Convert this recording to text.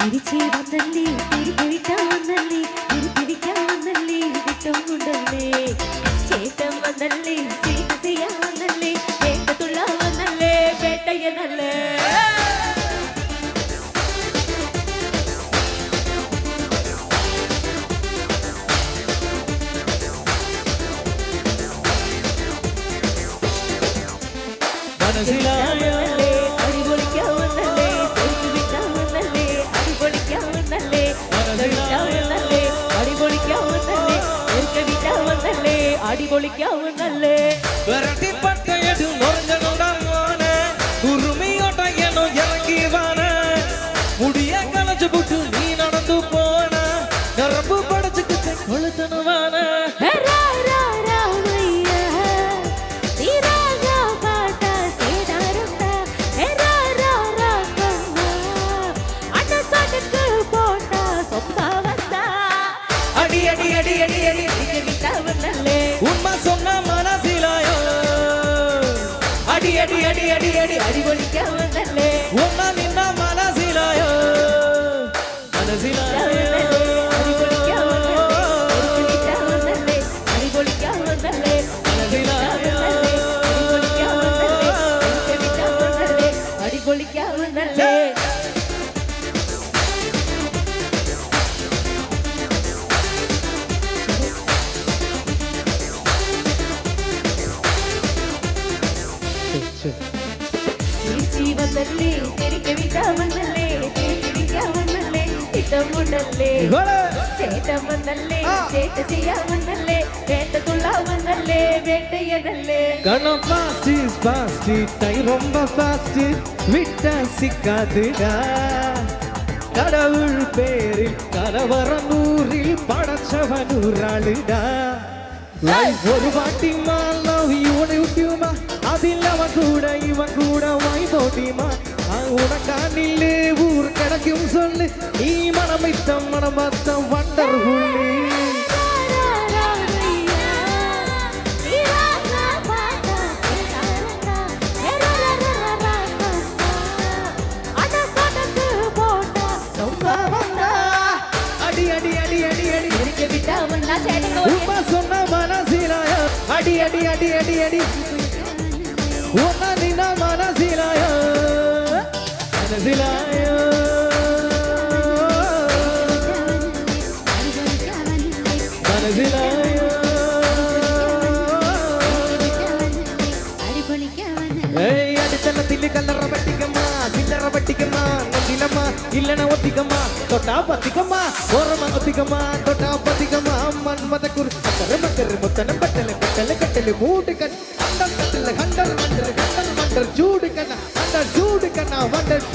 തിരിച്ചേ വന്നല്ലേ തിരികെ വിട്ടാ വന്നല്ലേ തിരിക്കാൻ വന്നല്ലേ വിട്ടം കൊണ്ടല്ലേ ചേട്ടൻ വന്നല്ലേ സീറ്റ് ചെയ്യാൻ വന്നല്ലേ വേട്ടത്തുള്ള വന്നല്ലേ വേട്ടയനല്ലേ മനസ്സിലായോ അടിപൊളിക്കാൻ വന്നല്ലേ തിരികെ വിട്ടാ വന്നല്ലേ അടിപൊളിക്കാൻ വന്നല്ലേ അടിപൊളിക്കാൻ വന്നല്ലേ തിരികെ വിട്ടാ വന്നല്ലേ അടിപൊളിക്കാൻ വന്നല്ലേ വിരട്ടിപ്പട്ടയതു നുറഞ്ഞുണ്ടാങ്ങോനെ ഉറുമിയോട്ടയ്യനോ ഇറങ്ങി വാന മുടിയ കളച്ചു പുട്ടു നീ നടന്നു പോണ നിറമ്പു പടച്ചു കൊളുത്തണവാന ഉമ്മ சொன்ன മനസ്സിലായോ അടി അടി അടി അടി അടി അടിപൊളിക്കാൻ വന്നല്ലേ ഉമ്മ നിന്ന മനസ്സിലായോ മനസ്സിലായോ അടിപൊളിക്കാൻ വന്നല്ലേ അടിപൊളിക്കാൻ വന്നല്ലേ അടിപൊളിക്കാൻ വന്നല്ലേ വന്നല്ലേ തിരികെ വിട്ടാ വന്നല്ലേ തിരിക്കാൻ വന്നല്ലേ ഇട്ടം കൊണ്ടല്ലേ ചേട്ടൻ വന്നല്ലേ ചേട്ട ചെയ്യാൻ വന്നല്ലേ വേട്ടത്തുള്ള വന്നല്ലേ വേട്ടയനല്ലേ கணம் பாஸ்ட் டை ரொம்ப ஃபாஸ்ட் விட்ட சிக்காதுடா கடவுள் பேரில் கலவரம் நூறில் படைச்சவனூராளுடா ஒரு வாட்டிமா லவ் யூடியூமா அதில் அவன் கூட வாய் போட்டிமா உனக்கானில் ஊர் கிடைக்கும் சொல்லு நீ மனமித்தம் மனமத்தம் வண்டர் புள்ளி அடி அடி அடி அடி அடி உமா சொன்ன மனசிலாயோ அடி அடி அடி அடி அடி உன்ன நின்ன மனசிலாயோ மனசிலாயோ மனசிலாயோ ஏய் அடுத்தனத்தில் கல்லற பட்டிக்கம்மா சில்லற பட்டிக்கம்மா நந்திலம்மா இல்லன ஒத்திக்கம்மா தொட்டா பத்திக்கம்மா ஓரமா ஒத்திக்கம்மா தொட்டா பத்திக்கம்மா மன்மத குரு கட்டல மக்கரு முத்தன பட்டல கட்டல கட்டல மூடு கட் அண்டர் கட்டல கண்டர் மண்டர் கண்டர் மண்டர் சூடு கண்ணா அண்டர் சூடு கண்ணா வண்டர்